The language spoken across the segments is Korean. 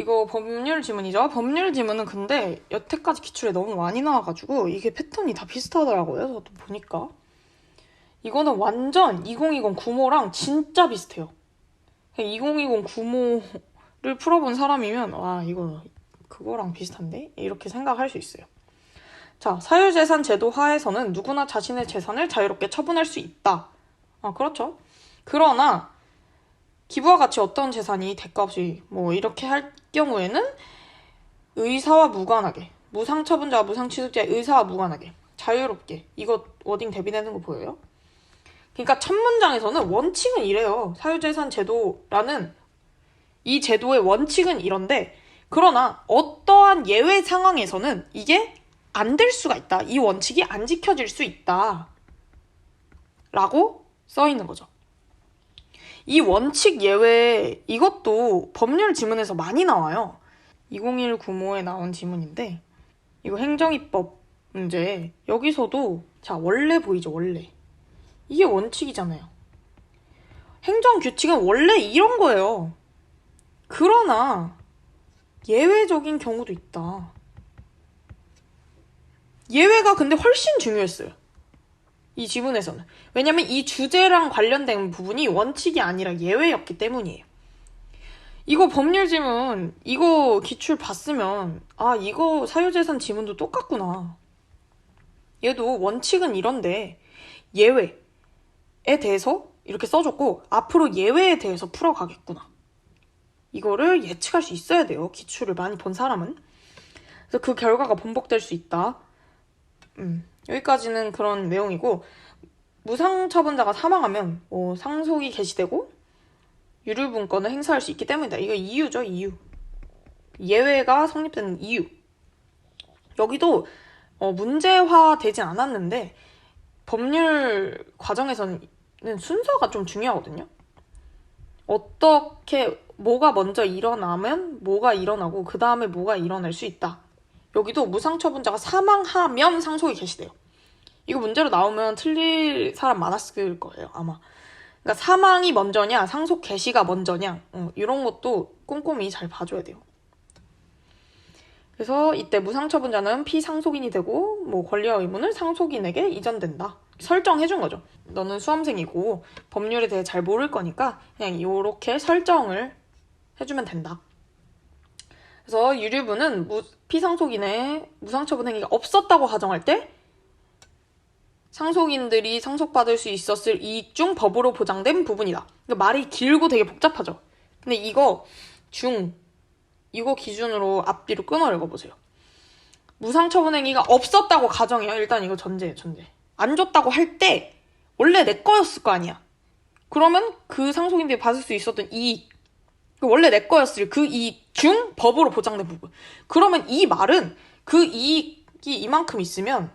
이거 법률 지문이죠. 법률 지문은 근데 여태까지 기출에 너무 많이 나와가지고 이게 패턴이 다 비슷하더라고요. 저도 보니까. 이거는 완전 2020 구모랑 진짜 비슷해요. 2020 구모를 풀어본 사람이면 와 이거 그거랑 비슷한데? 이렇게 생각할 수 있어요. 자, 사유재산 제도 하에서는 누구나 자신의 재산을 자유롭게 처분할 수 있다. 그렇죠. 그러나 기부와 같이 어떤 재산이 대가 없이 뭐 이렇게 할 경우에는 의사와 무관하게, 무상처분자와 무상취득자의 의사와 무관하게 자유롭게, 이거 워딩 대비되는 거 보여요? 그러니까 첫 문장에서는 원칙은 이래요. 사유재산 제도라는 이 제도의 원칙은 이런데, 그러나 어떠한 예외 상황에서는 이게 안 될 수가 있다. 이 원칙이 안 지켜질 수 있다. 라고 써 있는 거죠. 이 원칙 예외, 이것도 법률 지문에서 많이 나와요. 2021 구모에 나온 지문인데, 이거 행정입법 문제. 여기서도, 자, 원래 보이죠, 원래. 이게 원칙이잖아요. 행정규칙은 원래 이런 거예요. 그러나, 예외적인 경우도 있다. 예외가 근데 훨씬 중요했어요. 이 지문에서는. 왜냐면 이 주제랑 관련된 부분이 원칙이 아니라 예외였기 때문이에요. 이거 법률 지문, 이거 기출 봤으면 이거 사유재산 지문도 똑같구나. 얘도 원칙은 이런데 예외에 대해서 이렇게 써줬고 앞으로 예외에 대해서 풀어가겠구나. 이거를 예측할 수 있어야 돼요. 기출을 많이 본 사람은. 그래서 그 결과가 번복될 수 있다. 여기까지는 그런 내용이고, 무상처분자가 사망하면 상속이 개시되고 유류분권을 행사할 수 있기 때문이다. 이거 이유죠, 이유. 예외가 성립되는 이유. 여기도 문제화되진 않았는데 법률 과정에서는 순서가 좀 중요하거든요. 어떻게 뭐가 먼저 일어나면 뭐가 일어나고 그 다음에 뭐가 일어날 수 있다. 여기도 무상처분자가 사망하면 상속이 개시돼요. 이거 문제로 나오면 틀릴 사람 많았을 거예요, 아마. 그러니까 사망이 먼저냐, 상속 개시가 먼저냐, 이런 것도 꼼꼼히 잘 봐줘야 돼요. 그래서 이때 무상처분자는 피상속인이 되고 뭐 권리와 의무는 상속인에게 이전된다. 설정해준 거죠. 너는 수험생이고 법률에 대해 잘 모를 거니까 그냥 이렇게 설정을 해주면 된다. 그래서 유류분은 피상속인의 무상처분 행위가 없었다고 가정할 때 상속인들이 상속받을 수 있었을 이익 중 법으로 보장된 부분이다. 그러니까 말이 길고 되게 복잡하죠. 근데 이거 기준으로 앞뒤로 끊어 읽어보세요. 무상처분 행위가 없었다고 가정해요. 일단 이거 전제예요, 전제. 안 줬다고 할 때 원래 내 거였을 거 아니야. 그러면 그 상속인들이 받을 수 있었던 이익, 원래 내 거였을 그 이익 중 법으로 보장된 부분. 그러면 이 말은 그 이익이 이만큼 있으면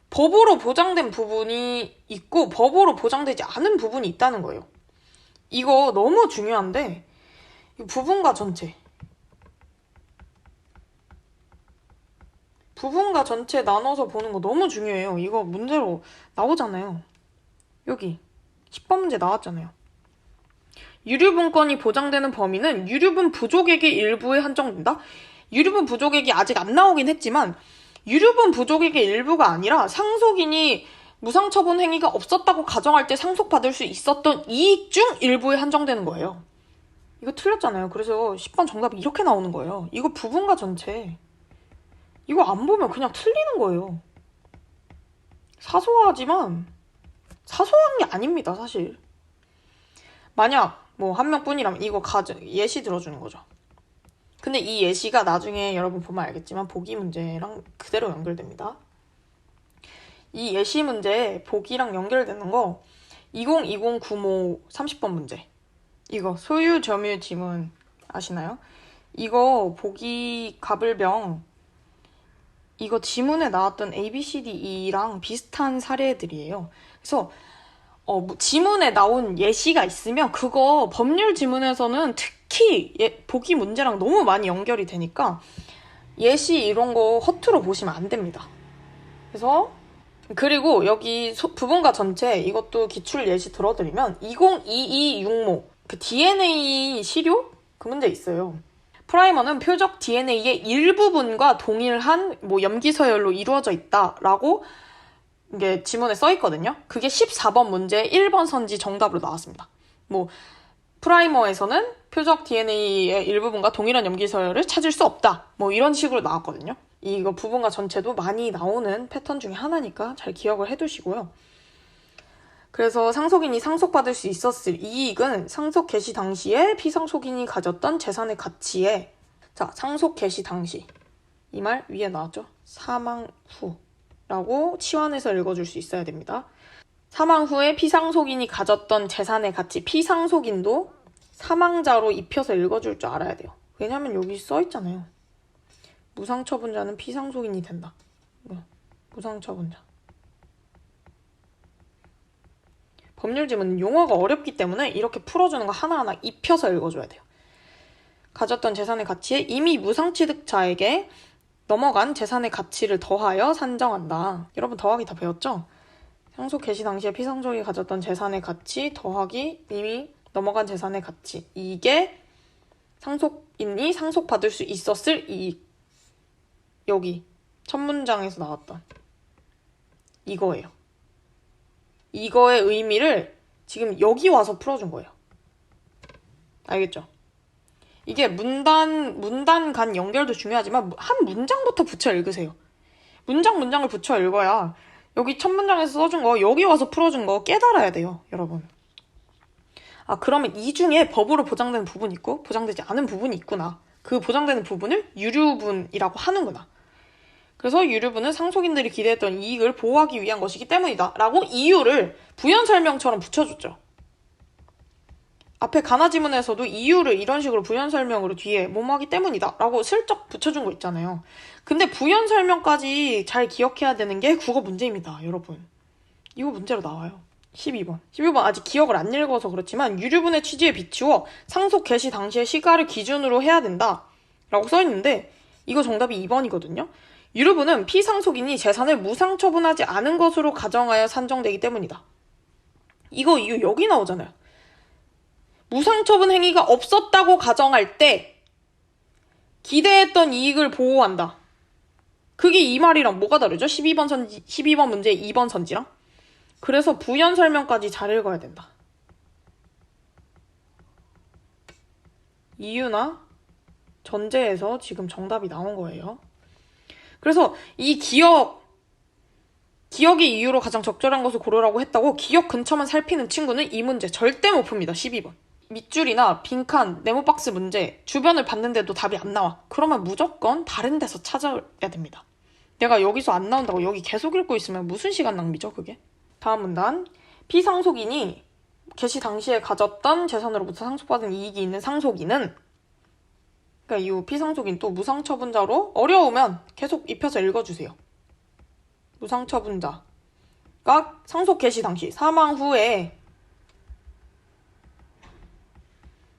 법으로 보장된 부분이 있고 법으로 보장되지 않은 부분이 있다는 거예요. 이거 너무 중요한데 부분과 전체 나눠서 보는 거 너무 중요해요. 이거 문제로 나오잖아요. 여기 10번 문제 나왔잖아요. 유류분권이 보장되는 범위는 유류분 부족액의 일부에 한정된다? 유류분 부족액이 아직 안 나오긴 했지만 유류분 부족액의 일부가 아니라 상속인이 무상처분 행위가 없었다고 가정할 때 상속받을 수 있었던 이익 중 일부에 한정되는 거예요. 이거 틀렸잖아요. 그래서 10번 정답이 이렇게 나오는 거예요. 이거 부분과 전체. 이거 안 보면 그냥 틀리는 거예요. 사소하지만 사소한 게 아닙니다, 사실. 만약 뭐 한 명뿐이라면 이거 예시 들어주는 거죠. 근데 이 예시가 나중에 여러분 보면 알겠지만 보기 문제랑 그대로 연결됩니다. 이 예시 문제 보기랑 연결되는 거 2020 구모 30번 문제. 이거 소유 점유 지문 아시나요? 이거 보기 갑을병 이거 지문에 나왔던 ABCDE랑 비슷한 사례들이에요. 그래서 지문에 나온 예시가 있으면 그거 법률 지문에서는 특히 보기 문제랑 너무 많이 연결이 되니까 예시 이런 거 허투루 보시면 안 됩니다. 그리고 여기 부분과 전체 이것도 기출 예시 들어드리면 2022 육모 그 DNA 시료 그 문제 있어요. 프라이머는 표적 DNA의 일부분과 동일한 뭐 염기서열로 이루어져 있다라고 이게 지문에 써 있거든요. 그게 14번 문제 1번 선지 정답으로 나왔습니다. 뭐 프라이머에서는 표적 DNA의 일부분과 동일한 염기서열을 찾을 수 없다. 뭐 이런 식으로 나왔거든요. 이거 부분과 전체도 많이 나오는 패턴 중에 하나니까 잘 기억을 해두시고요. 그래서 상속인이 상속받을 수 있었을 이익은 상속 개시 당시에 피상속인이 가졌던 재산의 가치에, 자, 상속 개시 당시, 이 말 위에 나왔죠? 사망 후라고 치환해서 읽어줄 수 있어야 됩니다. 사망 후에 피상속인이 가졌던 재산의 가치, 피상속인도 사망자로 입혀서 읽어줄 줄 알아야 돼요. 왜냐면 여기 써있잖아요. 무상처분자는 피상속인이 된다. 무상처분자. 법률지문은 용어가 어렵기 때문에 이렇게 풀어주는 거 하나하나 입혀서 읽어줘야 돼요. 가졌던 재산의 가치에 이미 무상취득자에게 넘어간 재산의 가치를 더하여 산정한다. 여러분 더하기 다 배웠죠? 상속 개시 당시에 피상속인이 가졌던 재산의 가치 더하기 이미 넘어간 재산의 가치. 이게 상속인이 상속받을 수 있었을 이익. 여기 첫 문장에서 나왔던 이거예요. 이거의 의미를 지금 여기 와서 풀어준 거예요. 알겠죠? 이게 문단 간 연결도 중요하지만 한 문장부터 붙여 읽으세요. 문장을 붙여 읽어야 여기 첫 문장에서 써준 거 여기 와서 풀어준 거 깨달아야 돼요, 여러분. 아, 그러면 이 중에 법으로 보장되는 부분이 있고 보장되지 않은 부분이 있구나. 그 보장되는 부분을 유류분이라고 하는구나. 그래서 유류분은 상속인들이 기대했던 이익을 보호하기 위한 것이기 때문이다 라고 이유를 부연설명처럼 붙여줬죠. 앞에 가나지문에서도 이유를 이런 식으로 부연설명으로 뒤에 뭐뭐하기 때문이다 라고 슬쩍 붙여준 거 있잖아요. 근데 부연설명까지 잘 기억해야 되는 게 국어 문제입니다, 여러분. 이거 문제로 나와요. 12번 아직 기억을 안 읽어서 그렇지만 유류분의 취지에 비추어 상속 개시 당시의 시가를 기준으로 해야 된다 라고 써있는데 이거 정답이 2번이거든요. 유류분은 피상속인이 재산을 무상처분하지 않은 것으로 가정하여 산정되기 때문이다. 이거 이유 여기 나오잖아요. 무상처분 행위가 없었다고 가정할 때 기대했던 이익을 보호한다. 그게 이 말이랑 뭐가 다르죠? 12번 문제 2번 선지랑. 그래서 부연 설명까지 잘 읽어야 된다. 이유나 전제에서 지금 정답이 나온 거예요. 그래서 이 기억의 이유로 가장 적절한 것을 고르라고 했다고 기억 근처만 살피는 친구는 이 문제 절대 못 풉니다. 12번. 밑줄이나 빈칸, 네모박스 문제 주변을 봤는데도 답이 안 나와. 그러면 무조건 다른 데서 찾아야 됩니다. 내가 여기서 안 나온다고 여기 계속 읽고 있으면 무슨 시간 낭비죠, 그게? 다음 문단. 피상속인이 개시 당시에 가졌던 재산으로부터 상속받은 이익이 있는 상속인은, 그러니까 이 피상속인 또 무상처분자로 어려우면 계속 입혀서 읽어주세요. 무상처분자가 상속 개시 당시 사망 후에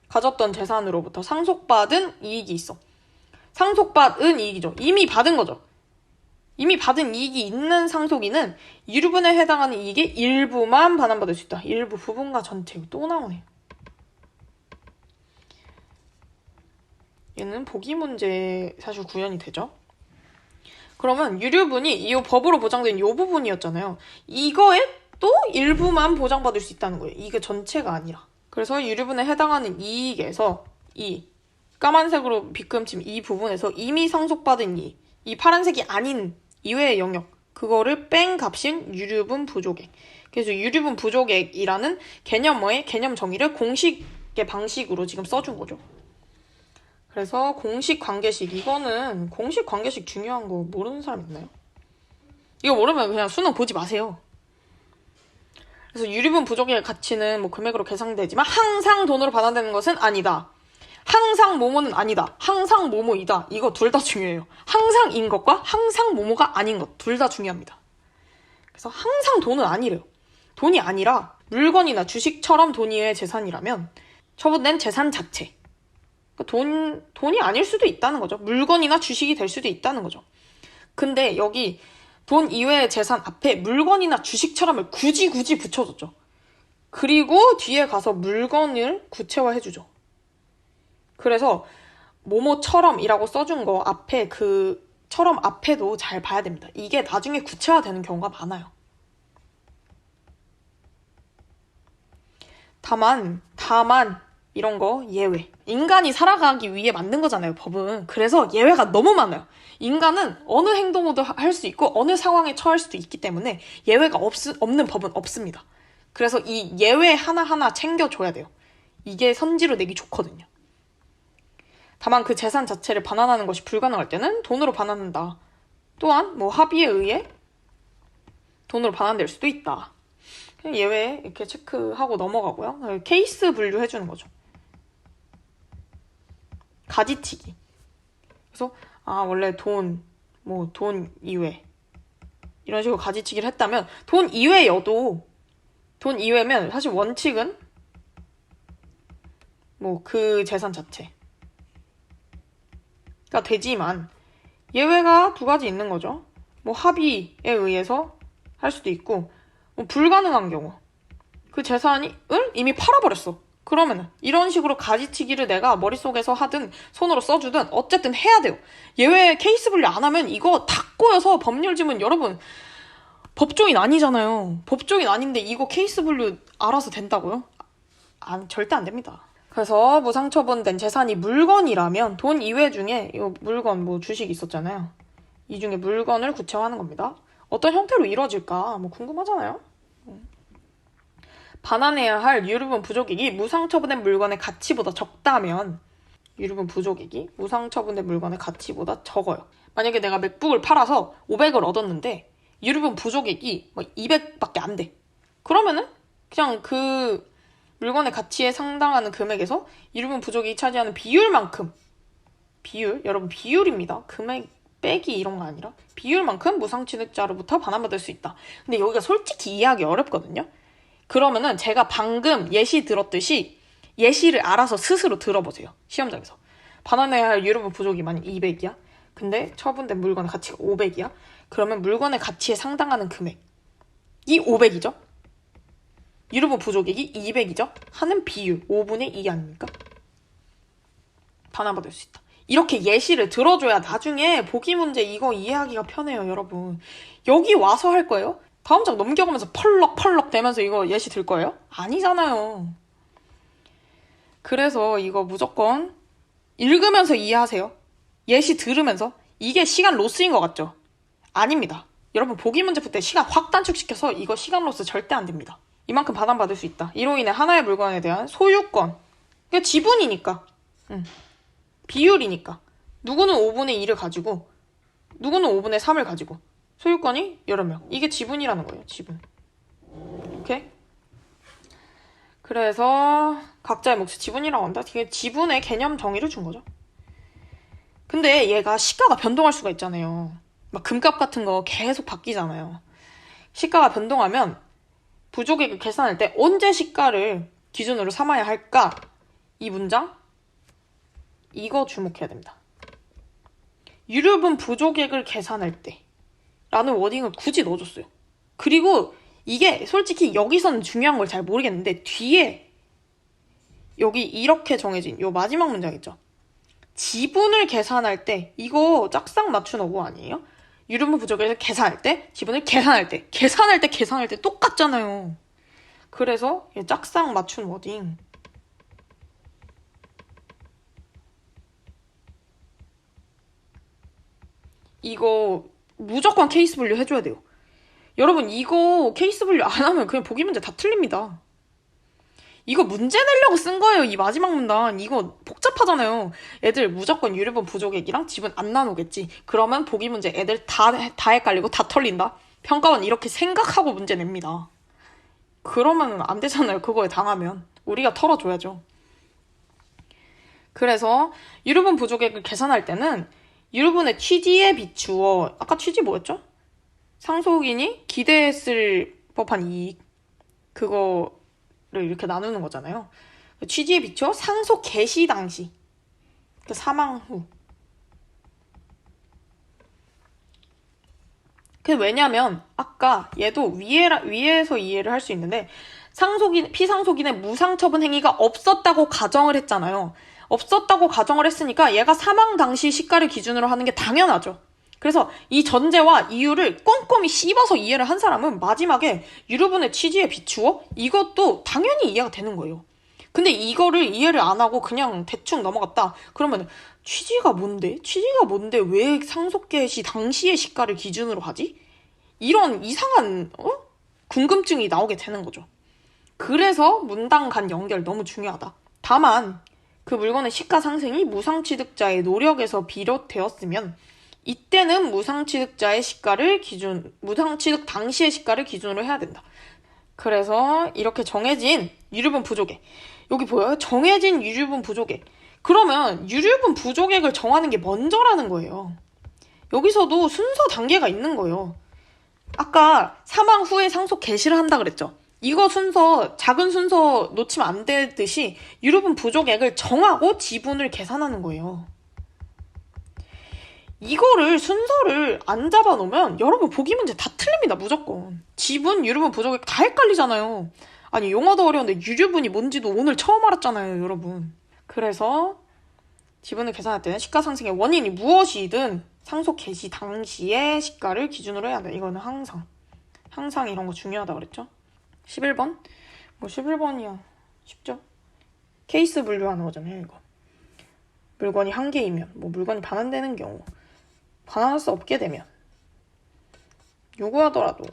가졌던 재산으로부터 상속받은 이익이 있어. 상속받은 이익이죠. 이미 받은 거죠. 이미 받은 이익이 있는 상속인은 유류분에 해당하는 이익의 일부만 반환받을 수 있다. 일부, 부분과 전체. 또 나오네. 얘는 보기 문제 사실 구현이 되죠. 그러면 유류분이 이 법으로 보장된 이 부분이었잖아요. 이거에 또 일부만 보장받을 수 있다는 거예요. 이게 전체가 아니라. 그래서 유류분에 해당하는 이익에서 이 까만색으로 빗금침 이 부분에서 이미 상속받은 이익, 이 파란색이 아닌 이외의 영역, 그거를 뺀 값인 유류분 부족액. 그래서 유류분 부족액이라는 개념의 개념 정의를 공식의 방식으로 지금 써준 거죠. 그래서 공식 관계식, 이거는 공식 관계식 중요한 거 모르는 사람 있나요? 이거 모르면 그냥 수능 보지 마세요. 그래서 유류분 부족의 가치는 뭐 금액으로 계산되지만 항상 돈으로 반환되는 것은 아니다. 항상 뭐뭐는 아니다. 항상 뭐뭐이다. 이거 둘 다 중요해요. 항상인 것과 항상 뭐뭐가 아닌 것 둘 다 중요합니다. 그래서 항상 돈은 아니래요. 돈이 아니라 물건이나 주식처럼 돈이 재산이라면 처분된 재산 자체. 그러니까 돈이 아닐 수도 있다는 거죠. 물건이나 주식이 될 수도 있다는 거죠. 근데 여기 돈 이외의 재산 앞에 물건이나 주식처럼을 굳이 붙여줬죠. 그리고 뒤에 가서 물건을 구체화해주죠. 그래서 뭐뭐처럼이라고 써준 거 앞에 처럼 앞에도 잘 봐야 됩니다. 이게 나중에 구체화되는 경우가 많아요. 다만 이런 거 예외. 인간이 살아가기 위해 만든 거잖아요, 법은. 그래서 예외가 너무 많아요. 인간은 어느 행동도 할 수 있고 어느 상황에 처할 수도 있기 때문에 예외가 없는 법은 없습니다. 그래서 이 예외 하나하나 챙겨줘야 돼요. 이게 선지로 내기 좋거든요. 다만 그 재산 자체를 반환하는 것이 불가능할 때는 돈으로 반환한다. 또한 합의에 의해 돈으로 반환될 수도 있다. 그냥 예외 이렇게 체크하고 넘어가고요. 케이스 분류해주는 거죠. 가지치기. 그래서 원래 돈 이외 이런 식으로 가지치기를 했다면 돈 이외면 사실 원칙은 그 재산 자체가 되지만 예외가 두 가지 있는 거죠. 합의에 의해서 할 수도 있고 불가능한 경우 그 재산을 이미 팔아버렸어. 그러면은 이런 식으로 가지치기를 내가 머릿속에서 하든 손으로 써주든 어쨌든 해야 돼요. 예외 케이스 분류 안 하면 이거 다 꼬여서 법률 지문 여러분 법조인 아니잖아요. 법조인 아닌데 이거 케이스 분류 알아서 된다고요? 절대 안 됩니다. 그래서 무상처분된 재산이 물건이라면 돈 이외 중에 이 물건 주식 있었잖아요. 이 중에 물건을 구체화하는 겁니다. 어떤 형태로 이루어질까 궁금하잖아요. 반환해야 할 유류분 부족액이 무상처분된 물건의 가치보다 적다면 유류분 부족액이 무상처분된 물건의 가치보다 적어요. 만약에 내가 맥북을 팔아서 500을 얻었는데 유류분 부족액이 200밖에 안 돼. 그러면은 그냥 그 물건의 가치에 상당하는 금액에서 유류분 부족액이 차지하는 비율만큼 여러분 비율입니다. 금액 빼기 이런 거 아니라 비율만큼 무상취득자로부터 반환받을 수 있다. 근데 여기가 솔직히 이해하기 어렵거든요. 그러면은 제가 방금 예시 들었듯이 예시를 알아서 스스로 들어보세요. 시험장에서. 반환해야 할 유류분 부족이 만약 200이야. 근데 처분된 물건의 가치가 500이야. 그러면 물건의 가치에 상당하는 금액이 500이죠. 유류분 부족액이 200이죠. 하는 비율 5분의 2 아닙니까? 반환받을 수 있다. 이렇게 예시를 들어줘야 나중에 보기 문제 이거 이해하기가 편해요, 여러분. 여기 와서 할 거예요? 다음 장 넘겨가면서 펄럭 대면서 이거 예시 들 거예요? 아니잖아요. 그래서 이거 무조건 읽으면서 이해하세요. 예시 들으면서. 이게 시간 로스인 것 같죠? 아닙니다. 여러분 보기 문제 풀 때 시간 확 단축시켜서 이거 시간 로스 절대 안 됩니다. 이만큼 반환받을 수 있다. 이로 인해 하나의 물건에 대한 소유권. 그게 지분이니까. 비율이니까. 누구는 5분의 2를 가지고 누구는 5분의 3을 가지고 소유권이 여러 명. 이게 지분이라는 거예요. 지분. 오케이? 그래서 각자의 몫이 지분이라고 한다. 이게 지분의 개념 정의를 준 거죠. 근데 얘가 시가가 변동할 수가 있잖아요. 막 금값 같은 거 계속 바뀌잖아요. 시가가 변동하면 부족액을 계산할 때 언제 시가를 기준으로 삼아야 할까? 이 문장 이거 주목해야 됩니다. 유류분 부족액을 계산할 때 라는 워딩을 굳이 넣어줬어요. 그리고 이게 솔직히 여기서는 중요한 걸 잘 모르겠는데 뒤에 여기 이렇게 정해진 요 마지막 문장 있죠. 지분을 계산할 때 이거 짝싹 맞춘 어구 아니에요? 유류분 부족액을 계산할 때 지분을 계산할 때 똑같잖아요. 그래서 짝싹 맞춘 워딩 이거 무조건 케이스 분류 해줘야 돼요. 여러분 이거 케이스 분류 안 하면 그냥 보기 문제 다 틀립니다. 이거 문제 내려고 쓴 거예요. 이 마지막 문단. 이거 복잡하잖아요. 애들 무조건 유류분 부족액이랑 지분 안 나누겠지. 그러면 보기 문제 애들 다 헷갈리고 다 털린다. 평가원 이렇게 생각하고 문제 냅니다. 그러면 안 되잖아요. 그거에 당하면. 우리가 털어줘야죠. 그래서 유류분 부족액을 계산할 때는 유류분의 취지에 비추어 아까 취지 뭐였죠? 상속인이 기대했을 법한 이익 그거를 이렇게 나누는 거잖아요. 취지에 비추어 상속 개시 당시 사망 후 왜냐면 아까 얘도 위에서 이해를 할 수 있는데 피상속인의 무상처분 행위가 없었다고 가정을 했잖아요. 없었다고 가정을 했으니까 얘가 사망 당시 시가를 기준으로 하는 게 당연하죠. 그래서 이 전제와 이유를 꼼꼼히 씹어서 이해를 한 사람은 마지막에 유류분의 취지에 비추어 이것도 당연히 이해가 되는 거예요. 근데 이거를 이해를 안 하고 그냥 대충 넘어갔다. 그러면 취지가 뭔데? 취지가 뭔데 왜 상속개시 당시의 시가를 기준으로 하지? 이런 이상한 궁금증이 나오게 되는 거죠. 그래서 문당 간 연결 너무 중요하다. 다만 그 물건의 시가 상승이 무상취득자의 노력에서 비롯되었으면 이때는 무상취득 당시의 시가를 기준으로 해야 된다. 그래서 이렇게 정해진 유류분 부족액. 여기 보여요? 정해진 유류분 부족액. 그러면 유류분 부족액을 정하는 게 먼저라는 거예요. 여기서도 순서 단계가 있는 거예요. 아까 사망 후에 상속 개시를 한다 그랬죠. 이거 순서, 작은 순서 놓치면 안 되듯이 유류분 부족액을 정하고 지분을 계산하는 거예요. 이거를 순서를 안 잡아놓으면 여러분 보기 문제 다 틀립니다. 무조건. 지분, 유류분 부족액 다 헷갈리잖아요. 아니 용어도 어려운데 유류분이 뭔지도 오늘 처음 알았잖아요. 여러분. 그래서 지분을 계산할 때는 시가상승의 원인이 무엇이든 상속 개시 당시의 시가를 기준으로 해야 돼. 이거는 항상 이런 거 중요하다 그랬죠. 11번? 뭐 11번이야. 쉽죠? 케이스 분류하는 거잖아요. 이거. 물건이 한 개이면, 뭐 물건이 반환되는 경우, 반환할 수 없게 되면, 요구하더라도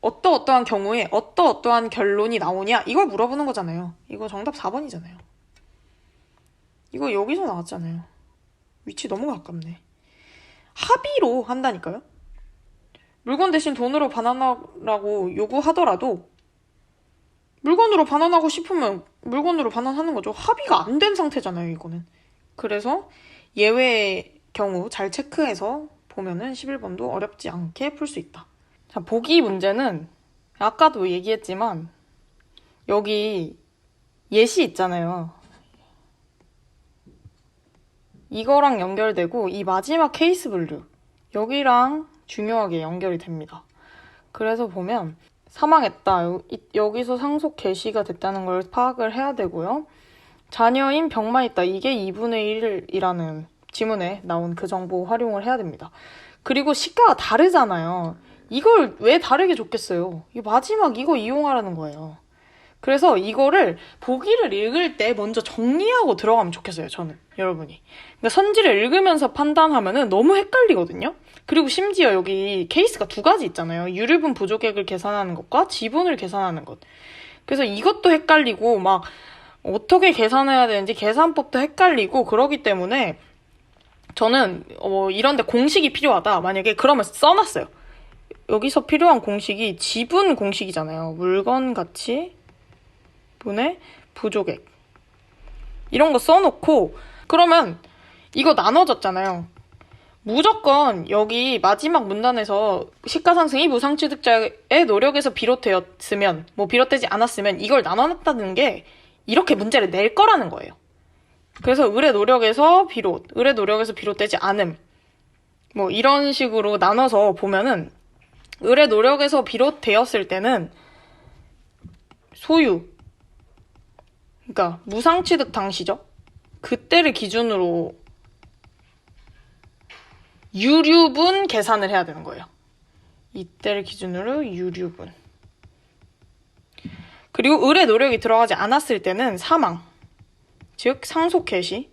어떠한 경우에 어떠한 결론이 나오냐 이걸 물어보는 거잖아요. 이거 정답 4번이잖아요. 이거 여기서 나왔잖아요. 위치 너무 가깝네. 합의로 한다니까요. 물건 대신 돈으로 반환하라고 요구하더라도 물건으로 반환하고 싶으면 물건으로 반환하는 거죠. 합의가 안 된 상태잖아요, 이거는. 그래서 예외의 경우 잘 체크해서 보면은 11번도 어렵지 않게 풀 수 있다. 자, 보기 문제는 아까도 얘기했지만 여기 예시 있잖아요. 이거랑 연결되고 이 마지막 케이스 분류 여기랑 중요하게 연결이 됩니다. 그래서 보면 사망했다. 여기서 상속 개시가 됐다는 걸 파악을 해야 되고요. 자녀인 병만 있다. 이게 2분의 1이라는 지문에 나온 그 정보 활용을 해야 됩니다. 그리고 시가가 다르잖아요. 이걸 왜 다르게 줬겠어요? 이 마지막 이거 이용하라는 거예요. 그래서 이거를 보기를 읽을 때 먼저 정리하고 들어가면 좋겠어요, 저는. 여러분이. 그러니까 선지를 읽으면서 판단하면은 너무 헷갈리거든요? 그리고 심지어 여기 케이스가 두 가지 있잖아요. 유류분 부족액을 계산하는 것과 지분을 계산하는 것. 그래서 이것도 헷갈리고 막 어떻게 계산해야 되는지 계산법도 헷갈리고 그러기 때문에 저는 이런 데 공식이 필요하다. 만약에 그러면 써놨어요. 여기서 필요한 공식이 지분 공식이잖아요. 물건 가치 분의 부족액. 이런 거 써놓고 그러면 이거 나눠졌잖아요. 무조건 여기 마지막 문단에서 시가상승이 무상취득자의 노력에서 비롯되었으면 비롯되지 않았으면 이걸 나눠놨다는 게 이렇게 문제를 낼 거라는 거예요. 그래서 을의 노력에서 비롯되지 않음 이런 식으로 나눠서 보면은 을의 노력에서 비롯되었을 때는 소유 그러니까 무상취득 당시죠. 그때를 기준으로 유류분 계산을 해야 되는 거예요. 이때를 기준으로 유류분. 그리고 을의 노력이 들어가지 않았을 때는 사망, 즉 상속 개시.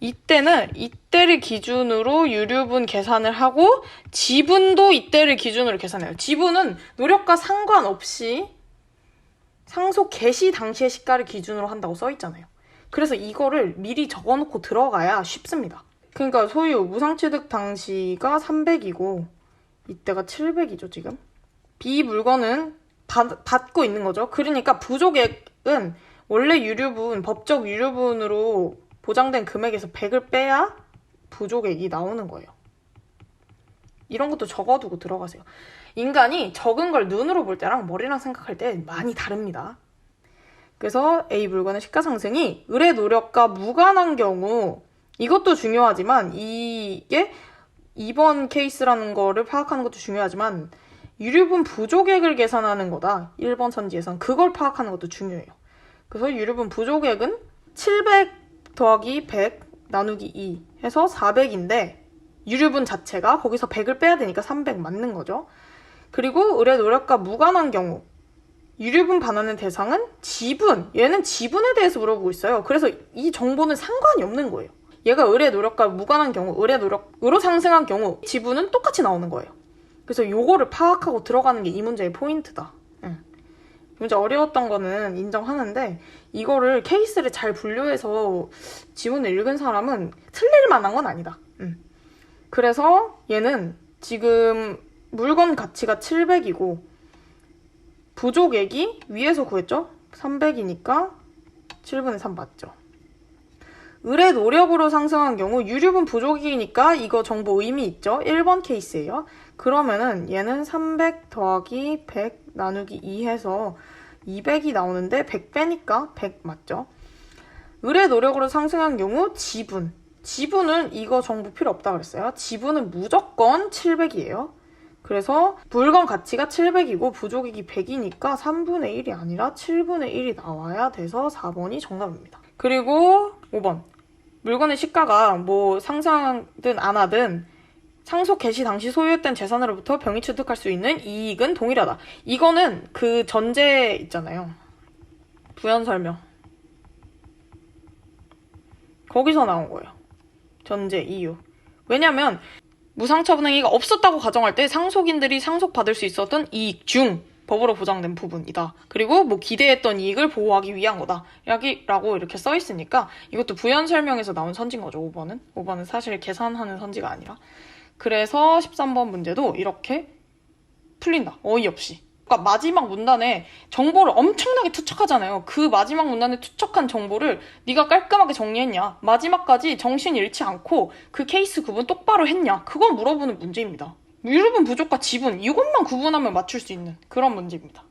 이때는 이때를 기준으로 유류분 계산을 하고 지분도 이때를 기준으로 계산해요. 지분은 노력과 상관없이 상속 개시 당시의 시가를 기준으로 한다고 써있잖아요. 그래서 이거를 미리 적어놓고 들어가야 쉽습니다. 그러니까 소유 무상취득 당시가 300이고 이때가 700이죠 지금. B 물건은 받고 있는 거죠. 그러니까 부족액은 원래 유류분, 법적 유류분으로 보장된 금액에서 100을 빼야 부족액이 나오는 거예요. 이런 것도 적어두고 들어가세요. 인간이 적은 걸 눈으로 볼 때랑 머리랑 생각할 때 많이 다릅니다. 그래서 A 물건의 시가상승이 을의 노력과 무관한 경우 이것도 중요하지만 이게 2번 케이스라는 거를 파악하는 것도 중요하지만 유류분 부족액을 계산하는 거다. 1번 선지에선 그걸 파악하는 것도 중요해요. 그래서 유류분 부족액은 700 더하기 100 나누기 2 해서 400인데 유류분 자체가 거기서 100을 빼야 되니까 300 맞는 거죠. 그리고 의뢰 노력과 무관한 경우 유류분 반환의 대상은 지분. 얘는 지분에 대해서 물어보고 있어요. 그래서 이 정보는 상관이 없는 거예요. 얘가 의뢰 노력과 무관한 경우, 의뢰 노력으로 상승한 경우 지분은 똑같이 나오는 거예요. 그래서 요거를 파악하고 들어가는 게 이 문제의 포인트다. 문제 어려웠던 거는 인정하는데 이거를 케이스를 잘 분류해서 지문을 읽은 사람은 틀릴 만한 건 아니다. 그래서 얘는 지금 물건 가치가 700이고 부족액이 위에서 구했죠? 300이니까 7분의 3 맞죠? 의뢰 노력으로 상승한 경우 유류분 부족이니까 이거 정보 의미 있죠? 1번 케이스예요. 그러면은 얘는 300 더하기 100 나누기 2 해서 200이 나오는데 100 빼니까 100 맞죠? 의뢰 노력으로 상승한 경우 지분. 지분은 이거 정보 필요 없다 그랬어요. 지분은 무조건 700이에요. 그래서 물건 가치가 700이고 부족액이 100이니까 3분의 1이 아니라 7분의 1이 나와야 돼서 4번이 정답입니다. 그리고 5번. 물건의 시가가 뭐 상승하든 안 하든 상속 개시 당시 소유했던 재산으로부터 병이 취득할 수 있는 이익은 동일하다. 이거는 그 전제 있잖아요. 부연 설명. 거기서 나온 거예요. 전제, 이유. 왜냐면 무상처분행위가 없었다고 가정할 때 상속인들이 상속받을 수 있었던 이익 중 법으로 보장된 부분이다. 그리고 뭐 기대했던 이익을 보호하기 위한 거다. 라고 이렇게 써 있으니까 이것도 부연 설명에서 나온 선지인 거죠, 5번은. 5번은 사실 계산하는 선지가 아니라. 그래서 13번 문제도 이렇게 풀린다. 어이없이. 그러니까 마지막 문단에 정보를 엄청나게 투척하잖아요. 그 마지막 문단에 투척한 정보를 네가 깔끔하게 정리했냐? 마지막까지 정신 잃지 않고 그 케이스 구분 똑바로 했냐? 그건 물어보는 문제입니다. 유류분 부족과 지분 이것만 구분하면 맞출 수 있는 그런 문제입니다.